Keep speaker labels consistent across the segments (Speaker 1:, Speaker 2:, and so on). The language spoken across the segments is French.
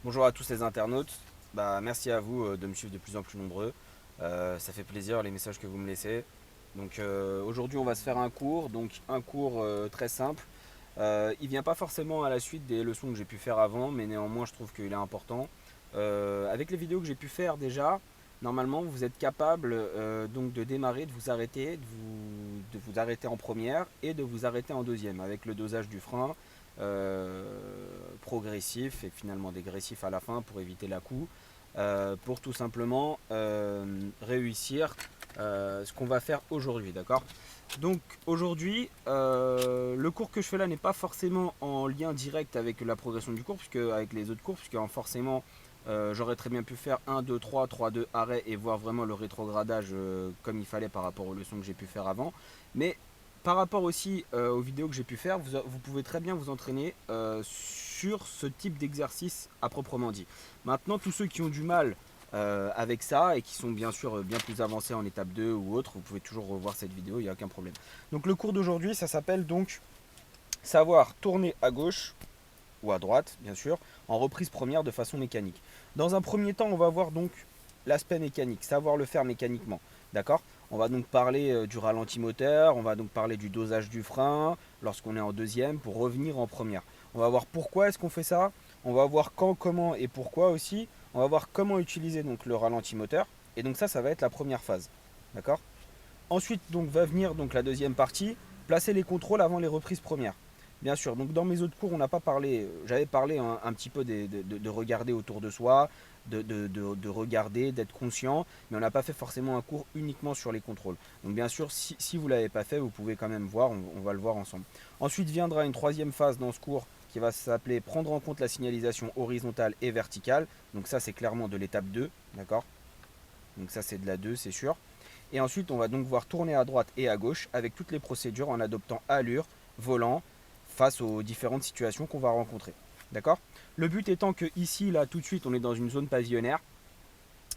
Speaker 1: Bonjour à tous les internautes. Merci à vous de me suivre de plus en plus nombreux. Ça fait plaisir les messages que vous me laissez. Aujourd'hui on va se faire un cours, donc un cours très simple. Il vient pas forcément à la suite des leçons que j'ai pu faire avant, mais néanmoins je trouve qu'il est important. Avec les vidéos que j'ai pu faire déjà, normalement vous êtes capable donc de démarrer, de vous arrêter, de vous arrêter en première et de vous arrêter en deuxième avec le dosage du frein progressif et finalement dégressif à la fin pour éviter la-coup, pour tout simplement réussir ce qu'on va faire aujourd'hui, d'accord. Donc aujourd'hui, le cours que je fais là n'est pas forcément en lien direct avec la progression du cours, puisque avec les autres cours, puisque forcément j'aurais très bien pu faire 1, 2, 3, 3, 2, arrêt et voir vraiment le rétrogradage comme il fallait par rapport aux leçons que j'ai pu faire avant. Mais par rapport aussi aux vidéos que j'ai pu faire, vous pouvez très bien vous entraîner sur ce type d'exercice à proprement dit. Maintenant, tous ceux qui ont du mal avec ça et qui sont bien sûr bien plus avancés en étape 2 ou autre, vous pouvez toujours revoir cette vidéo, il n'y a aucun problème. Donc le cours d'aujourd'hui, ça s'appelle donc savoir tourner à gauche ou à droite, bien sûr, en reprise première de façon mécanique. Dans un premier temps, on va voir donc l'aspect mécanique, savoir le faire mécaniquement. D'accord. On va donc parler du ralenti moteur, on va donc parler du dosage du frein lorsqu'on est en deuxième pour revenir en première. On va voir pourquoi est-ce qu'on fait ça, on va voir quand, comment et pourquoi aussi. On va voir comment utiliser donc le ralenti moteur. Et donc ça va être la première phase. D'accord. Ensuite donc va venir donc la deuxième partie, placer les contrôles avant les reprises premières. Bien sûr, donc dans mes autres cours, on n'a pas parlé, j'avais parlé un petit peu de regarder autour de soi, de regarder, d'être conscient, mais on n'a pas fait forcément un cours uniquement sur les contrôles. Donc bien sûr, si vous ne l'avez pas fait, vous pouvez quand même voir, on va le voir ensemble. Ensuite viendra une troisième phase dans ce cours qui va s'appeler prendre en compte la signalisation horizontale et verticale. Donc ça, c'est clairement de l'étape 2, d'accord. Donc ça, c'est de la 2, c'est sûr. Et ensuite, on va donc voir tourner à droite et à gauche avec toutes les procédures en adoptant allure, volant, face aux différentes situations qu'on va rencontrer. D'accord. Le but étant que ici, là, tout de suite, on est dans une zone pavillonnaire.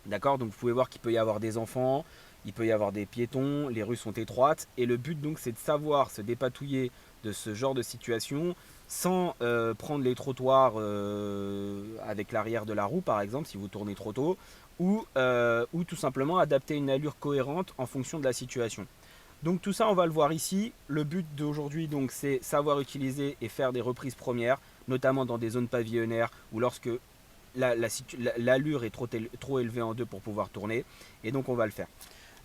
Speaker 1: D'accord. Donc vous pouvez voir qu'il peut y avoir des enfants, il peut y avoir des piétons, les rues sont étroites. Et le but donc c'est de savoir se dépatouiller de ce genre de situation sans prendre les trottoirs avec l'arrière de la roue par exemple si vous tournez trop tôt ou tout simplement adapter une allure cohérente en fonction de la situation. Donc tout ça on va le voir ici. Le but d'aujourd'hui donc c'est savoir utiliser et faire des reprises premières, notamment dans des zones pavillonnaires ou lorsque l'allure est trop élevée en deux pour pouvoir tourner. Et donc on va le faire.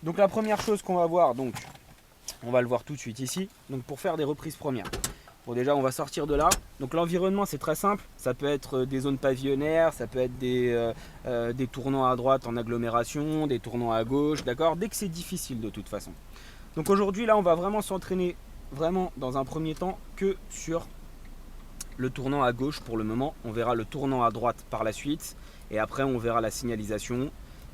Speaker 1: Donc la première chose qu'on va voir, donc on va le voir tout de suite ici, donc pour faire des reprises premières. Bon déjà on va sortir de là. Donc l'environnement c'est très simple, ça peut être des zones pavillonnaires, ça peut être des tournants à droite en agglomération, des tournants à gauche, d'accord. Dès que c'est difficile de toute façon. Donc aujourd'hui là on va vraiment s'entraîner vraiment dans un premier temps que sur le tournant à gauche pour le moment. On verra le tournant à droite par la suite et après on verra la signalisation.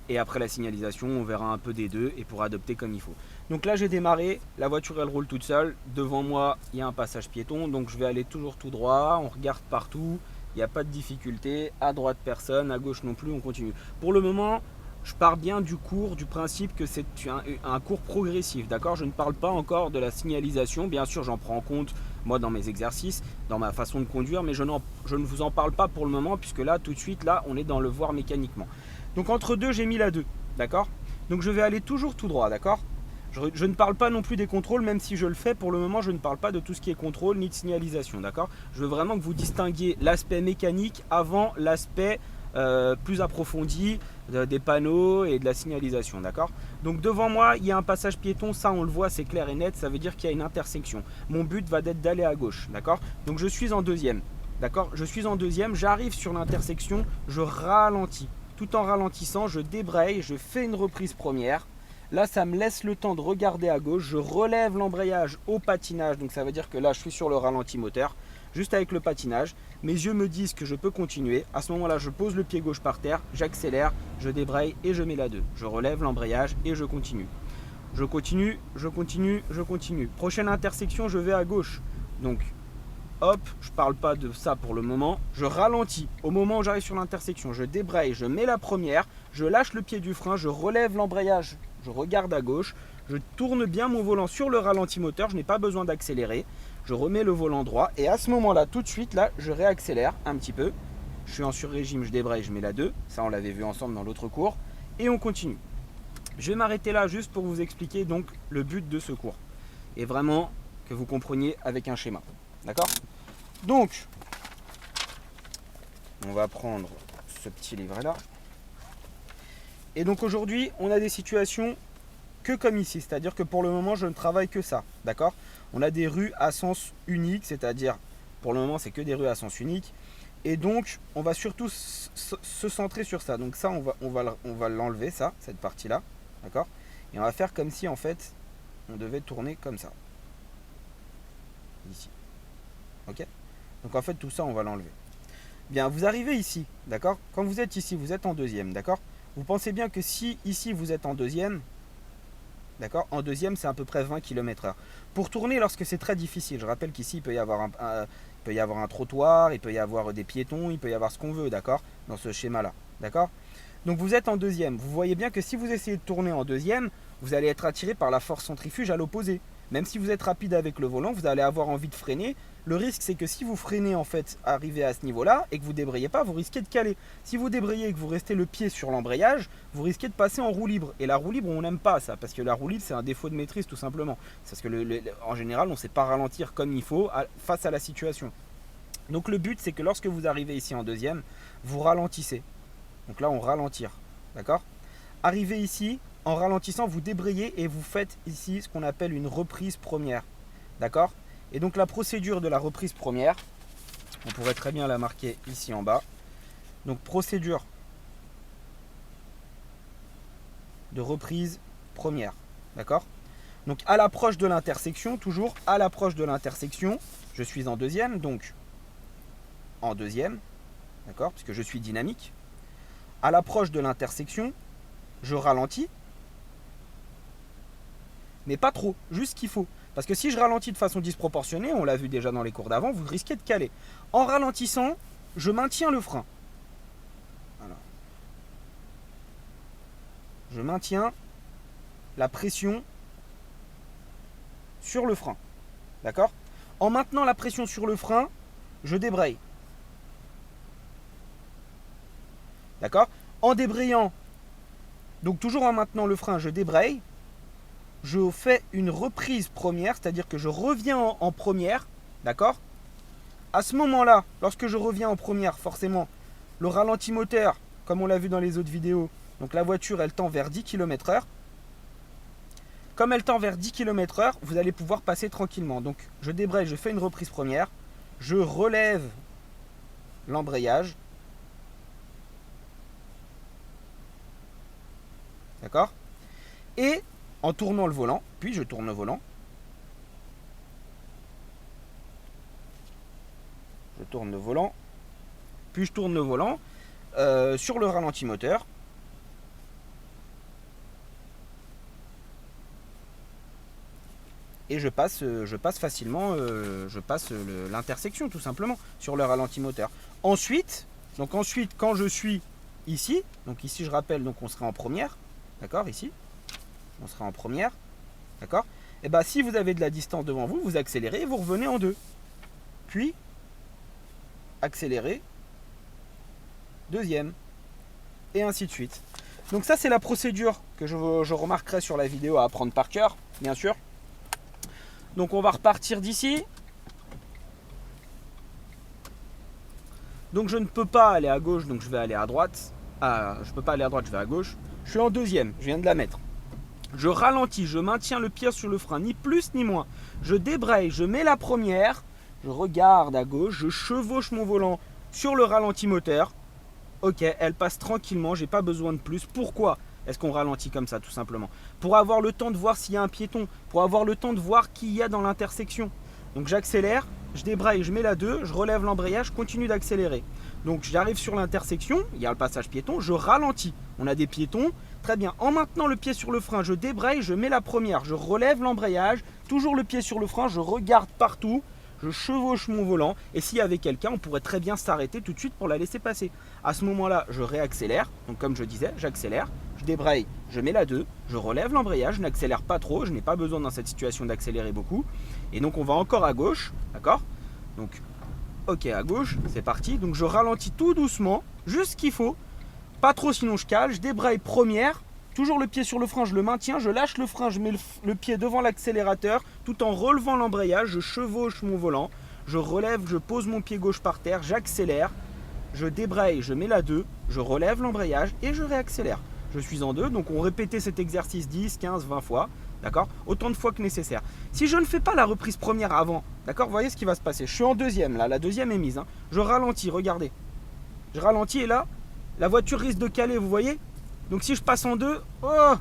Speaker 1: Et après la signalisation, on verra un peu des deux et pour adopter comme il faut. Donc là, j'ai démarré. La voiture, elle roule toute seule. Devant moi, il y a un passage piéton. Donc je vais aller toujours tout droit. On regarde partout. Il n'y a pas de difficulté. À droite, personne. À gauche non plus. On continue. Pour le moment, je pars bien du cours, du principe que c'est un cours progressif. D'accord. Je ne parle pas encore de la signalisation. Bien sûr, j'en prends en compte, moi, dans mes exercices, dans ma façon de conduire. Mais je ne vous en parle pas pour le moment, puisque là, tout de suite, là, on est dans le voir mécaniquement. Donc entre deux, j'ai mis la 2, d'accord. Donc je vais aller toujours tout droit, d'accord. Je ne parle pas non plus des contrôles, même si je le fais, pour le moment, je ne parle pas de tout ce qui est contrôle ni de signalisation, d'accord. Je veux vraiment que vous distinguiez l'aspect mécanique avant l'aspect plus approfondi des panneaux et de la signalisation, d'accord. Donc devant moi, il y a un passage piéton, ça on le voit, c'est clair et net, ça veut dire qu'il y a une intersection. Mon but va être d'aller à gauche, d'accord. Donc je suis en deuxième, d'accord. Je suis en deuxième, j'arrive sur l'intersection, je ralentis. Tout en ralentissant, je débraye, je fais une reprise première. Là, ça me laisse le temps de regarder à gauche. Je relève l'embrayage au patinage. Donc ça veut dire que là, je suis sur le ralenti moteur, juste avec le patinage. Mes yeux me disent que je peux continuer. À ce moment-là, je pose le pied gauche par terre, j'accélère, je débraye et je mets la 2. Je relève l'embrayage et je continue. Je continue, je continue, je continue. Prochaine intersection, je vais à gauche. Donc hop, je parle pas de ça pour le moment, je ralentis au moment où j'arrive sur l'intersection, je débraye, je mets la première, je lâche le pied du frein, je relève l'embrayage, je regarde à gauche, je tourne bien mon volant sur le ralenti moteur, je n'ai pas besoin d'accélérer, je remets le volant droit et à ce moment là, tout de suite là, je réaccélère un petit peu, je suis en sur-régime, je débraye, je mets la 2. Ça, on l'avait vu ensemble dans l'autre cours. Et on continue. Je vais m'arrêter là juste pour vous expliquer donc le but de ce cours. Et vraiment que vous compreniez avec un schéma. D'accord? Donc, on va prendre ce petit livret-là. Et donc aujourd'hui, on a des situations que comme ici. C'est-à-dire que pour le moment, je ne travaille que ça. D'accord? On a des rues à sens unique, c'est-à-dire pour le moment, c'est que des rues à sens unique. Et donc, on va surtout se centrer sur ça. Donc ça, on va l'enlever, ça, cette partie-là. D'accord? Et on va faire comme si, en fait, on devait tourner comme ça. Ici. Ok? Donc en fait, tout ça, on va l'enlever. Bien, vous arrivez ici, d'accord? Quand vous êtes ici, vous êtes en deuxième, d'accord? Vous pensez bien que si ici, vous êtes en deuxième, d'accord? En deuxième, c'est à peu près 20 km/h. Pour tourner, lorsque c'est très difficile, je rappelle qu'ici, il peut y avoir un trottoir, il peut y avoir des piétons, il peut y avoir ce qu'on veut, d'accord? Dans ce schéma-là, d'accord? Donc vous êtes en deuxième. Vous voyez bien que si vous essayez de tourner en deuxième, vous allez être attiré par la force centrifuge à l'opposé. Même si vous êtes rapide avec le volant, vous allez avoir envie de freiner. Le risque, c'est que si vous freinez, en fait, arrivé à ce niveau-là, et que vous ne débrayez pas, vous risquez de caler. Si vous débrayez et que vous restez le pied sur l'embrayage, vous risquez de passer en roue libre. Et la roue libre, on n'aime pas ça, parce que la roue libre, c'est un défaut de maîtrise, tout simplement. Parce que en général, on ne sait pas ralentir comme il faut face à la situation. Donc le but, c'est que lorsque vous arrivez ici en deuxième, vous ralentissez. Donc là, on ralentit, d'accord? Arrivé ici, en ralentissant, vous débrayez et vous faites ici ce qu'on appelle une reprise première, d'accord? Et donc la procédure de la reprise première, on pourrait très bien la marquer ici en bas. Donc procédure de reprise première, d'accord? Donc à l'approche de l'intersection, toujours à l'approche de l'intersection, je suis en deuxième, donc en deuxième, d'accord? Puisque je suis dynamique. À l'approche de l'intersection, je ralentis, mais pas trop, juste ce qu'il faut. Parce que si je ralentis de façon disproportionnée, on l'a vu déjà dans les cours d'avant, vous risquez de caler. En ralentissant, je maintiens le frein. Voilà. Je maintiens la pression sur le frein. D'accord? En maintenant la pression sur le frein, je débraye. D'accord? En débrayant, donc toujours en maintenant le frein, je débraye. Je fais une reprise première, c'est-à-dire que je reviens en première. D'accord? À ce moment-là, lorsque je reviens en première, forcément, le ralenti moteur, comme on l'a vu dans les autres vidéos, donc la voiture, elle tend vers 10 km/h. Comme elle tend vers 10 km/h, vous allez pouvoir passer tranquillement. Donc je débraye, je fais une reprise première, je relève l'embrayage. D'accord? Et en tournant le volant, puis je tourne le volant. Je tourne le volant, puis je tourne le volant sur le ralenti moteur. Et je passe facilement, l'intersection tout simplement sur le ralenti moteur. Ensuite, quand je suis ici, donc ici je rappelle, donc on sera en première, d'accord, ici, on sera en première, d'accord. Et bien si vous avez de la distance devant vous, vous accélérez et vous revenez en deux. Puis, accélérez, deuxième, et ainsi de suite. Donc ça c'est la procédure que je remarquerai sur la vidéo à apprendre par cœur, bien sûr. Donc on va repartir d'ici. Donc je ne peux pas aller à gauche, donc je vais aller à droite. Je ne peux pas aller à droite, je vais à gauche. Je suis en deuxième, je viens de la mettre. Je ralentis, je maintiens le pied sur le frein, ni plus ni moins. Je débraye, je mets la première, je regarde à gauche, je chevauche mon volant sur le ralenti moteur. Ok, elle passe tranquillement, j'ai pas besoin de plus. Pourquoi est-ce qu'on ralentit comme ça, tout simplement? Pour avoir le temps de voir s'il y a un piéton, pour avoir le temps de voir qui y a dans l'intersection. Donc j'accélère, je débraye, je mets la 2, je relève l'embrayage, je continue d'accélérer. Donc j'arrive sur l'intersection, il y a le passage piéton, je ralentis. On a des piétons, très bien. En maintenant le pied sur le frein, je débraye, je mets la première, je relève l'embrayage, toujours le pied sur le frein, je regarde partout, je chevauche mon volant. Et s'il y avait quelqu'un, on pourrait très bien s'arrêter tout de suite pour la laisser passer. À ce moment-là, je réaccélère. Donc comme je disais, j'accélère, je débraye, je mets la 2, je relève l'embrayage, je n'accélère pas trop, je n'ai pas besoin dans cette situation d'accélérer beaucoup. Et donc on va encore à gauche, d'accord? Donc Ok, à gauche, c'est parti. Donc je ralentis tout doucement, juste ce qu'il faut. Pas trop sinon je cale, je débraye première. Toujours le pied sur le frein, je le maintiens, je lâche le frein, je mets le pied devant l'accélérateur tout en relevant l'embrayage, je chevauche mon volant, je relève, je pose mon pied gauche par terre, j'accélère, je débraye, je mets la 2, je relève l'embrayage et je réaccélère. Je suis en 2, donc on répétait cet exercice 10, 15, 20 fois, d'accord? Autant de fois que nécessaire. Si je ne fais pas la reprise première avant, d'accord? Vous voyez ce qui va se passer. Je suis en deuxième, là, la deuxième est mise. Hein. Je ralentis, regardez. Je ralentis et là, la voiture risque de caler, vous voyez? Donc si je passe en 2, oh,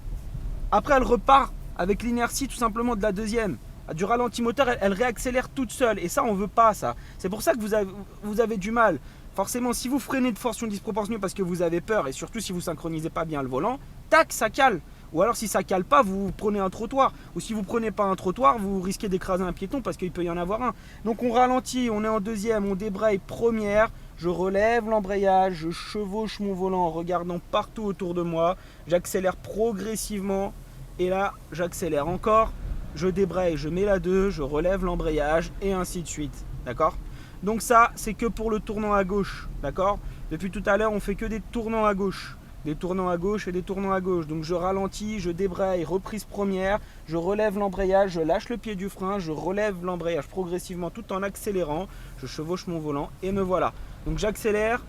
Speaker 1: après elle repart avec l'inertie tout simplement de la deuxième. Du ralenti moteur, elle réaccélère toute seule. Et ça, on ne veut pas ça. C'est pour ça que vous avez du mal. Forcément, si vous freinez de force disproportionnée parce que vous avez peur, et surtout si vous ne synchronisez pas bien le volant, tac, ça cale. Ou alors si ça cale pas, vous prenez un trottoir. Ou si vous prenez pas un trottoir, vous risquez d'écraser un piéton parce qu'il peut y en avoir un. Donc on ralentit, on est en deuxième, on débraye première. Je relève l'embrayage, je chevauche mon volant en regardant partout autour de moi. J'accélère progressivement. Et là, j'accélère encore. Je débraye, je mets la 2, je relève l'embrayage et ainsi de suite. D'accord? Donc ça, c'est que pour le tournant à gauche. D'accord? Depuis tout à l'heure, on fait que des tournants à gauche. Des tournants à gauche et des tournants à gauche. Donc je ralentis, je débraye, reprise première, je relève l'embrayage, je lâche le pied du frein, je relève l'embrayage progressivement tout en accélérant. Je chevauche mon volant et me voilà. Donc j'accélère,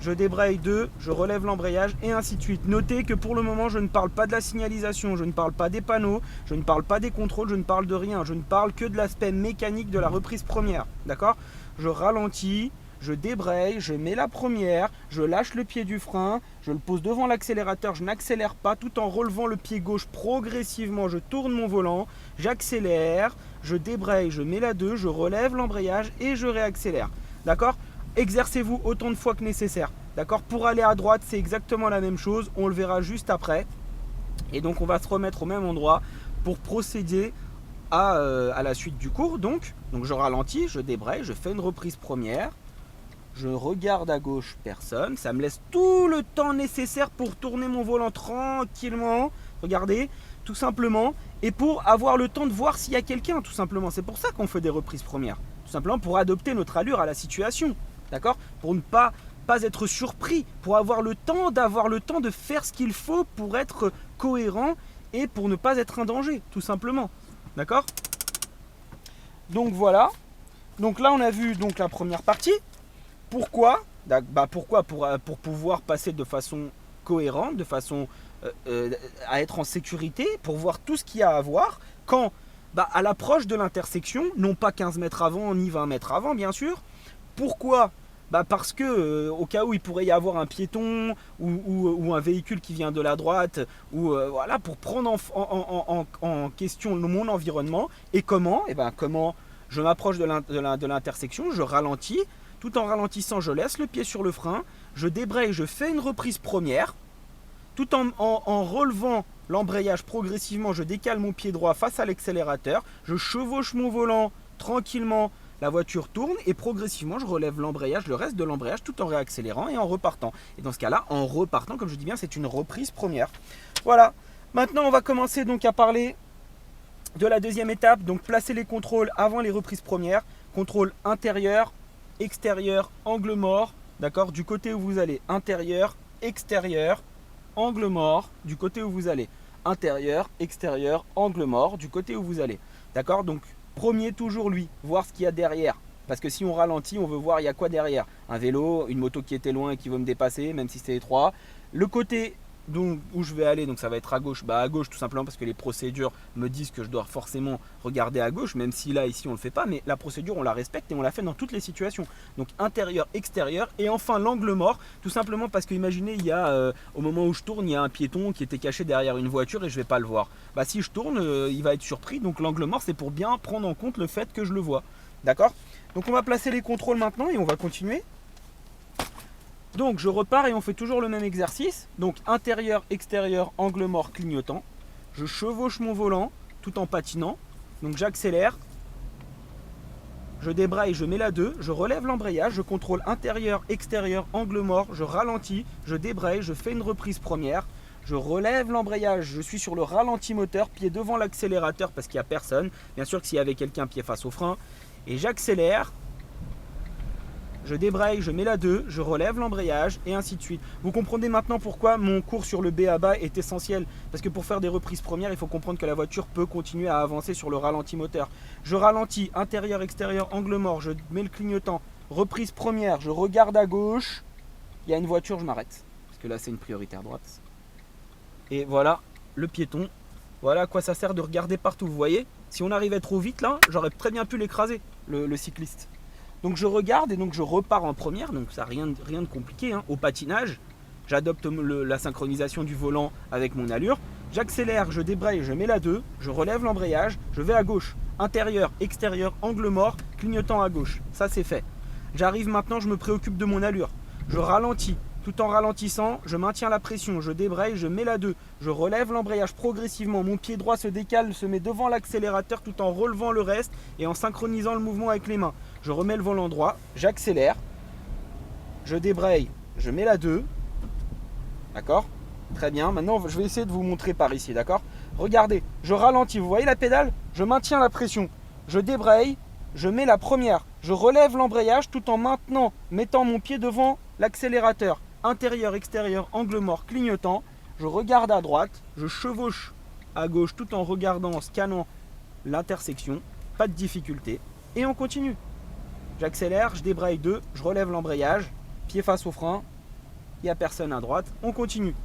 Speaker 1: je débraye 2, je relève l'embrayage et ainsi de suite. Notez que pour le moment, je ne parle pas de la signalisation, je ne parle pas des panneaux, je ne parle pas des contrôles, je ne parle de rien. Je ne parle que de l'aspect mécanique de la reprise première. D'accord? Je ralentis, je débraye, je mets la première, je lâche le pied du frein, je le pose devant l'accélérateur, je n'accélère pas tout en relevant le pied gauche progressivement. Je tourne mon volant, j'accélère, je débraye, je mets la 2, je relève l'embrayage et je réaccélère. D'accord? Exercez-vous autant de fois que nécessaire. D'accord? Pour aller à droite, c'est exactement la même chose. On le verra juste après. Et donc, on va se remettre au même endroit pour procéder à la suite du cours. Donc, je ralentis, je débraye, je fais une reprise première. Je regarde à gauche, personne. Ça me laisse tout le temps nécessaire pour tourner mon volant tranquillement. Regardez, tout simplement. Et pour avoir le temps de voir s'il y a quelqu'un, tout simplement. C'est pour ça qu'on fait des reprises premières. Tout simplement pour adopter notre allure à la situation. D'accord? Pour ne pas être surpris, pour avoir le temps de faire ce qu'il faut pour être cohérent et pour ne pas être un danger, tout simplement. D'accord? Donc voilà. Donc là, on a vu donc la première partie. Pourquoi? Pourquoi pour pouvoir passer de façon cohérente, de façon à être en sécurité, pour voir tout ce qu'il y a à voir quand à l'approche de l'intersection, non pas 15 mètres avant ni 20 mètres avant, bien sûr. Pourquoi? Parce que au cas où il pourrait y avoir un piéton ou un véhicule qui vient de la droite, ou voilà, pour prendre en question mon environnement. Et comment? Comment je m'approche de l'intersection, je ralentis. Tout en ralentissant, je laisse le pied sur le frein, je débraye, je fais une reprise première. Tout en relevant l'embrayage progressivement, je décale mon pied droit face à l'accélérateur, je chevauche mon volant tranquillement, la voiture tourne et progressivement je relève l'embrayage, le reste de l'embrayage tout en réaccélérant et en repartant. Et dans ce cas-là, en repartant, comme je dis bien, c'est une reprise première. Voilà, maintenant on va commencer donc à parler de la deuxième étape, donc placer les contrôles avant les reprises premières. Contrôle intérieur, extérieur, angle mort, d'accord, du côté où vous allez. Intérieur, extérieur, angle mort, du côté où vous allez. Intérieur, extérieur, angle mort, du côté où vous allez. D'accord? Donc, premier toujours lui, voir ce qu'il y a derrière. Parce que si on ralentit, on veut voir il y a quoi derrière. Un vélo, une moto qui était loin et qui veut me dépasser, même si c'est étroit. Le côté donc, où je vais aller, donc ça va être à gauche. À gauche tout simplement parce que les procédures me disent que je dois forcément regarder à gauche, même si là, ici, on ne le fait pas. Mais la procédure, on la respecte et on la fait dans toutes les situations. Donc intérieur, extérieur et enfin l'angle mort. Tout simplement parce que imaginez, il y a, au moment où je tourne, il y a un piéton qui était caché derrière une voiture et je ne vais pas le voir. Si je tourne, il va être surpris. Donc l'angle mort, c'est pour bien prendre en compte le fait que je le vois. D'accord? Donc on va placer les contrôles maintenant et on va continuer. Donc je repars et on fait toujours le même exercice. Donc intérieur, extérieur, angle mort, clignotant. Je chevauche mon volant tout en patinant. Donc j'accélère. Je débraye, je mets la 2. Je relève l'embrayage. Je contrôle intérieur, extérieur, angle mort. Je ralentis. Je débraye. Je fais une reprise première. Je relève l'embrayage. Je suis sur le ralenti moteur. Pied devant l'accélérateur parce qu'il n'y a personne. Bien sûr que s'il y avait quelqu'un, pied face au frein. Et j'accélère. je débraye, je mets la 2, je relève l'embrayage et ainsi de suite. Vous comprenez maintenant pourquoi mon cours sur le B à bas est essentiel. Parce que pour faire des reprises premières, il faut comprendre que la voiture peut continuer à avancer sur le ralenti moteur. Je ralentis, intérieur, extérieur, angle mort, je mets le clignotant. Reprise première, je regarde à gauche. Il y a une voiture, je m'arrête. Parce que là, c'est une priorité à droite. Et voilà le piéton. Voilà à quoi ça sert de regarder partout. Vous voyez, si on arrivait trop vite là, j'aurais très bien pu l'écraser, le cycliste. Donc je regarde et donc je repars en première, donc ça rien de compliqué. Hein. Au patinage, j'adopte la synchronisation du volant avec mon allure. J'accélère, je débraye, je mets la 2, je relève l'embrayage, je vais à gauche. Intérieur, extérieur, angle mort, clignotant à gauche. Ça c'est fait. J'arrive maintenant, je me préoccupe de mon allure. Je ralentis. Tout en ralentissant, je maintiens la pression, je débraye, je mets la 2, je relève l'embrayage progressivement, mon pied droit se décale, se met devant l'accélérateur tout en relevant le reste et en synchronisant le mouvement avec les mains. Je remets le volant droit, j'accélère, je débraye, je mets la 2, d'accord? Très bien, maintenant je vais essayer de vous montrer par ici, d'accord? Regardez, je ralentis, vous voyez la pédale? Je maintiens la pression, je débraye, je mets la première, je relève l'embrayage tout en mettant mon pied devant l'accélérateur. Intérieur, extérieur, angle mort, clignotant. Je regarde à droite, je chevauche à gauche tout en regardant, en scannant l'intersection. Pas de difficulté. Et on continue. J'accélère, je débraye 2, je relève l'embrayage, pied face au frein. Il n'y a personne à droite. On continue.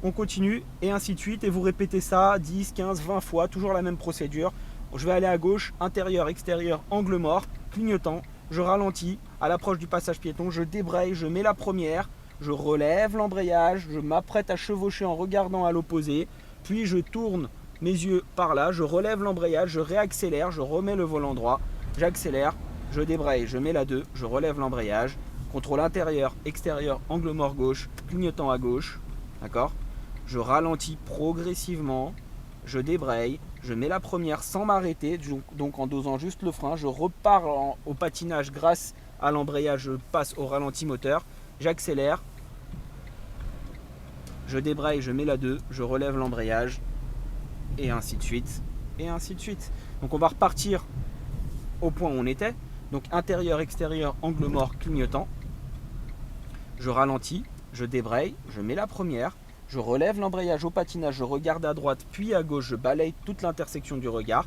Speaker 1: On continue et ainsi de suite. Et vous répétez ça 10, 15, 20 fois. Toujours la même procédure. Je vais aller à gauche, intérieur, extérieur, angle mort, clignotant. Je ralentis. À l'approche du passage piéton, je débraye, je mets la première. Je relève l'embrayage, je m'apprête à chevaucher en regardant à l'opposé, puis je tourne mes yeux par là, je relève l'embrayage, je réaccélère, je remets le volant droit, j'accélère, je débraye, je mets la 2, je relève l'embrayage, contrôle intérieur, extérieur, angle mort gauche, clignotant à gauche, d'accord? Je ralentis progressivement, je débraye, je mets la première sans m'arrêter, donc en dosant juste le frein, je repars au patinage grâce à l'embrayage, je passe au ralenti moteur, j'accélère, je débraye, je mets la 2, je relève l'embrayage, et ainsi de suite, et ainsi de suite. Donc on va repartir au point où on était. Donc intérieur, extérieur, angle mort, clignotant. Je ralentis, je débraye, je mets la première, je relève l'embrayage au patinage, je regarde à droite puis à gauche, je balaye toute l'intersection du regard.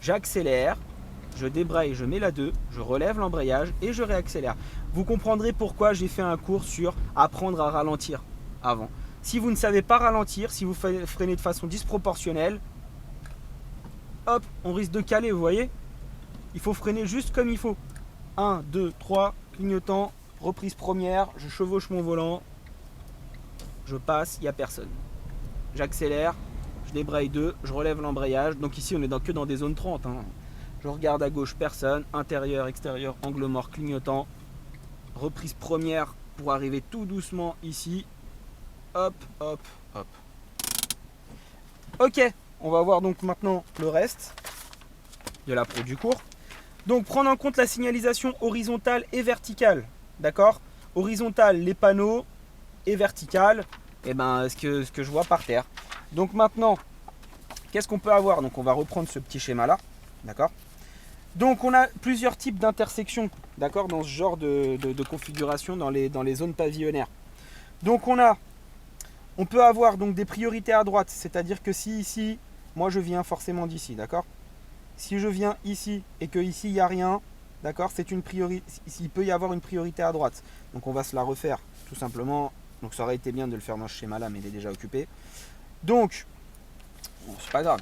Speaker 1: J'accélère, je débraye, je mets la 2, je relève l'embrayage et je réaccélère. Vous comprendrez pourquoi j'ai fait un cours sur apprendre à ralentir avant. Si vous ne savez pas ralentir, si vous freinez de façon disproportionnelle, hop, on risque de caler, vous voyez? Il faut freiner juste comme il faut. 1, 2, 3, clignotant, reprise première, je chevauche mon volant, je passe, il n'y a personne. J'accélère, je débraye 2, je relève l'embrayage. Donc ici, on est que dans des zones 30. Hein. Je regarde à gauche, personne. Intérieur, extérieur, angle mort, clignotant. Reprise première pour arriver tout doucement ici. Hop, hop, hop. Ok, on va voir donc maintenant le reste de la pro du cours. Donc prendre en compte la signalisation horizontale et verticale. D'accord? Horizontale, les panneaux, et verticale, et ce que je vois par terre. Donc maintenant, qu'est-ce qu'on peut avoir? Donc on va reprendre ce petit schéma là. D'accord? Donc on a plusieurs types d'intersections, d'accord, dans ce genre de configuration dans les zones pavillonnaires. Donc on peut avoir donc des priorités à droite, c'est-à-dire que si ici, moi je viens forcément d'ici, d'accord? Si je viens ici et que ici il n'y a rien, d'accord, c'est une priorité. Il peut y avoir une priorité à droite. Donc on va se la refaire tout simplement. Donc ça aurait été bien de le faire dans ce schéma là, mais il est déjà occupé. Donc, bon, c'est pas grave.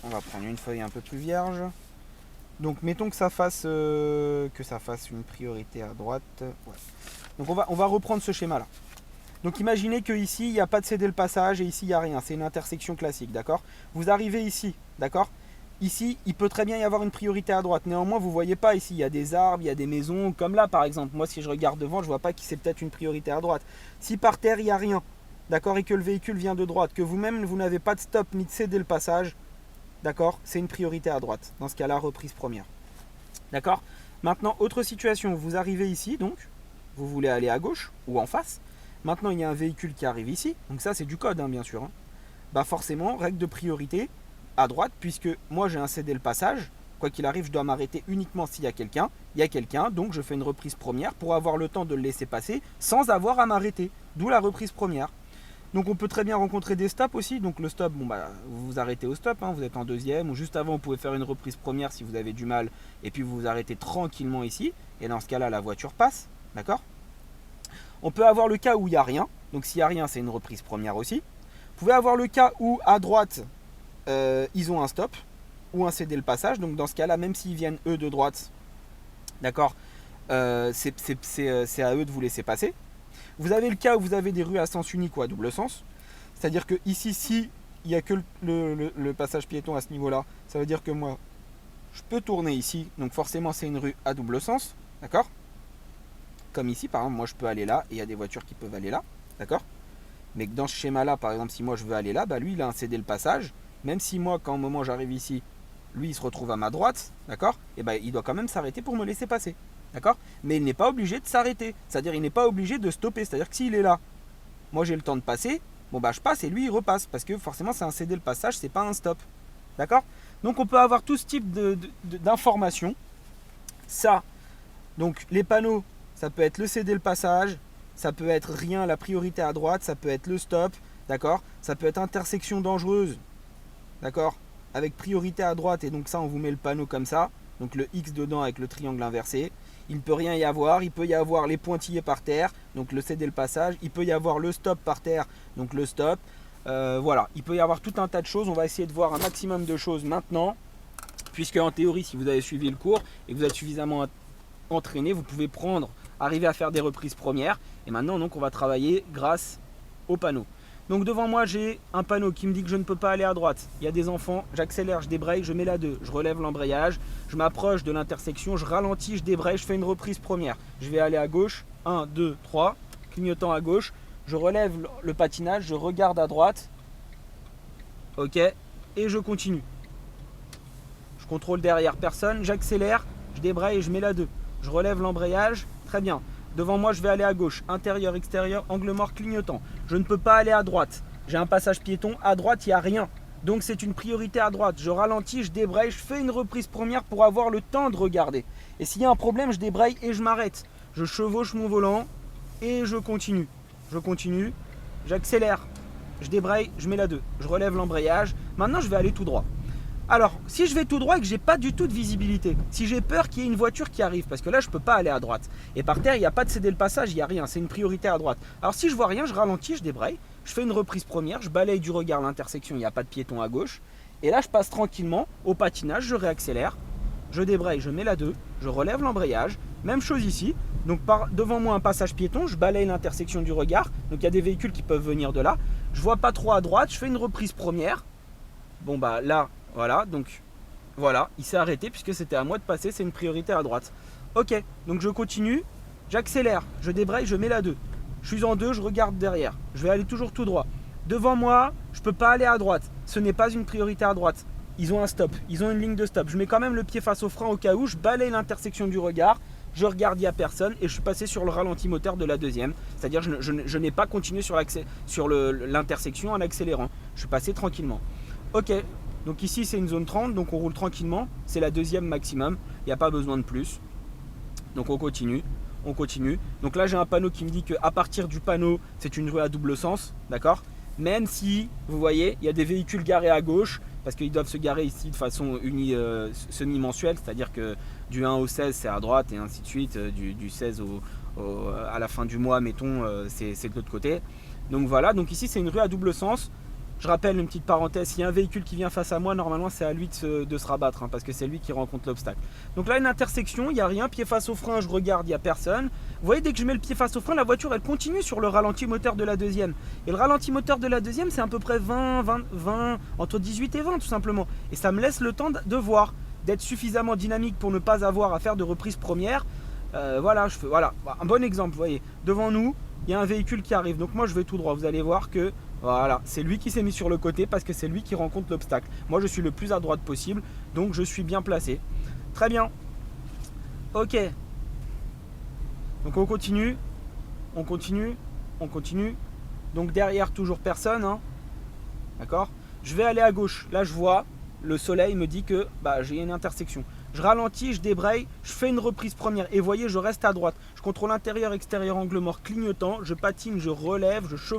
Speaker 1: On va prendre une feuille un peu plus vierge. Donc mettons que ça fasse une priorité à droite. Ouais. Donc on va reprendre ce schéma là. Donc imaginez que ici il n'y a pas de céder le passage et ici il n'y a rien. C'est une intersection classique, d'accord? Vous arrivez ici, d'accord? Ici, il peut très bien y avoir une priorité à droite. Néanmoins, vous ne voyez pas ici, il y a des arbres, il y a des maisons, comme là par exemple. Moi, si je regarde devant, je ne vois pas que c'est peut-être une priorité à droite. Si par terre, il n'y a rien, d'accord, et que le véhicule vient de droite, que vous-même, vous n'avez pas de stop ni de céder le passage, d'accord, c'est une priorité à droite. Dans ce cas-là, reprise première. D'accord? Maintenant, autre situation, vous arrivez ici, donc, vous voulez aller à gauche ou en face. Maintenant, il y a un véhicule qui arrive ici. Donc ça, c'est du code, hein, bien sûr. Hein. Bah forcément, règle de priorité à droite, puisque moi j'ai un cédé le passage, Quoi qu'il arrive, je dois m'arrêter uniquement s'il y a quelqu'un. Il y a quelqu'un, donc je fais une reprise première pour avoir le temps de le laisser passer sans avoir à m'arrêter. D'où la reprise première. Donc on peut très bien rencontrer des stops aussi. Donc le stop, bon bah vous vous arrêtez au stop, hein, vous êtes en deuxième. Ou juste avant, vous pouvez faire une reprise première si vous avez du mal. Et puis vous vous arrêtez tranquillement ici. Et dans ce cas-là, la voiture passe. D'accord ? On peut avoir le cas où il n'y a rien. Donc s'il n'y a rien, c'est une reprise première aussi. Vous pouvez avoir le cas où à droite, ils ont un stop ou un céder le passage. Donc dans ce cas-là, même s'ils viennent eux de droite, d'accord, c'est à eux de vous laisser passer. Vous avez le cas où vous avez des rues à sens unique ou à double sens. C'est-à-dire que ici, si il n'y a que le passage piéton à ce niveau-là, ça veut dire que moi, je peux tourner ici. Donc forcément, c'est une rue à double sens. D'accord ? Comme ici, par exemple, moi je peux aller là et il y a des voitures qui peuvent aller là. D'accord ? Mais dans ce schéma-là, par exemple, si moi je veux aller là, bah lui il a un cédé le passage. Même si moi, quand au moment j'arrive ici, lui il se retrouve à ma droite, d'accord ? Et bah il doit quand même s'arrêter pour me laisser passer. D'accord ? Mais il n'est pas obligé de s'arrêter. C'est-à-dire il n'est pas obligé de stopper. C'est-à-dire que s'il est là, moi j'ai le temps de passer, bon bah je passe et lui il repasse. Parce que forcément c'est un cédé le passage, c'est pas un stop. D'accord ? Donc on peut avoir tout ce type d'informations. Ça, donc les panneaux, ça peut être le cédé le passage. Ça peut être rien, la priorité à droite, ça peut être le stop, d'accord ? Ça peut être intersection dangereuse, d'accord ? Avec priorité à droite, et donc ça on vous met le panneau comme ça, donc le X dedans avec le triangle inversé. Il ne peut rien y avoir, il peut y avoir les pointillés par terre, donc le céder le passage. Il peut y avoir le stop par terre, donc le stop. Voilà, il peut y avoir tout un tas de choses. On va essayer de voir un maximum de choses maintenant, puisque en théorie, si vous avez suivi le cours et que vous êtes suffisamment entraîné, vous pouvez arriver à faire des reprises premières. Et maintenant, donc, on va travailler grâce au panneau. Donc devant moi, j'ai un panneau qui me dit que je ne peux pas aller à droite. Il y a des enfants, j'accélère, je débraye, je mets la 2. Je relève l'embrayage, je m'approche de l'intersection, je ralentis, je débraye, je fais une reprise première. Je vais aller à gauche, 1, 2, 3, clignotant à gauche. Je relève le patinage, je regarde à droite. Ok, et je continue. Je contrôle derrière personne, j'accélère, je débraye et je mets la 2. Je relève l'embrayage, très bien. Devant moi, je vais aller à gauche, intérieur, extérieur, angle mort, clignotant. Je ne peux pas aller à droite. J'ai un passage piéton, à droite, il n'y a rien. Donc c'est une priorité à droite. Je ralentis, je débraye, je fais une reprise première pour avoir le temps de regarder. Et s'il y a un problème, je débraye et je m'arrête. Je chevauche mon volant et je continue. Je continue, j'accélère, je débraye, je mets la 2. Je relève l'embrayage. Maintenant, je vais aller tout droit. Alors, si je vais tout droit et que j'ai pas du tout de visibilité, si j'ai peur qu'il y ait une voiture qui arrive, parce que là je peux pas aller à droite, et par terre il n'y a pas de céder le passage, il n'y a rien, c'est une priorité à droite. Alors si je vois rien, je ralentis, je débraye, je fais une reprise première, je balaye du regard l'intersection, il n'y a pas de piéton à gauche, et là je passe tranquillement au patinage, je réaccélère, je débraye, je mets la 2, je relève l'embrayage, même chose ici, donc devant moi un passage piéton, je balaye l'intersection du regard, donc il y a des véhicules qui peuvent venir de là, je vois pas trop à droite, je fais une reprise première, bon bah là, voilà, donc voilà, il s'est arrêté puisque c'était à moi de passer, c'est une priorité à droite. Ok, donc je continue, j'accélère, je débraye, je mets la 2. Je suis en 2, je regarde derrière, je vais aller toujours tout droit. Devant moi, je ne peux pas aller à droite, ce n'est pas une priorité à droite. Ils ont un stop, ils ont une ligne de stop. Je mets quand même le pied face au frein au cas où, je balaye l'intersection du regard, je regarde, il n'y a personne et je suis passé sur le ralenti moteur de la deuxième. C'est-à-dire je n'ai pas continué sur l'intersection en accélérant, je suis passé tranquillement. Ok. Donc ici c'est une zone 30, donc on roule tranquillement, c'est la deuxième maximum, il n'y a pas besoin de plus. Donc on continue. Donc là j'ai un panneau qui me dit qu'à partir du panneau c'est une rue à double sens, d'accord ? Même si, vous voyez, il y a des véhicules garés à gauche, parce qu'ils doivent se garer ici de façon semi-mensuelle, c'est-à-dire que du 1 au 16 c'est à droite et ainsi de suite, du 16 à la fin du mois, mettons, c'est de l'autre côté. Donc voilà, donc ici c'est une rue à double sens. Je rappelle une petite parenthèse, s'il y a un véhicule qui vient face à moi, normalement c'est à lui de se rabattre, hein, parce que c'est lui qui rencontre l'obstacle. Donc là une intersection, il n'y a rien, pied face au frein, je regarde, il n'y a personne. Vous voyez, dès que je mets le pied face au frein, la voiture elle continue sur le ralenti moteur de la deuxième. Et le ralenti moteur de la deuxième c'est à peu près 20, entre 18 et 20 tout simplement. Et ça me laisse le temps de voir, d'être suffisamment dynamique pour ne pas avoir à faire de reprise première. Voilà, un bon exemple, vous voyez, devant nous, il y a un véhicule qui arrive, donc moi je vais tout droit, vous allez voir que voilà, c'est lui qui s'est mis sur le côté parce que c'est lui qui rencontre l'obstacle. Moi je suis le plus à droite possible, donc je suis bien placé. Très bien. Ok. Donc on continue. Donc derrière toujours personne, hein. D'accord ? Je vais aller à gauche, là je vois, le soleil me dit que j'ai une intersection. Je ralentis, je débraye, je fais une reprise première. Et voyez, je reste à droite. Je contrôle intérieur, extérieur, angle mort, clignotant. Je patine, je relève, je chevauche.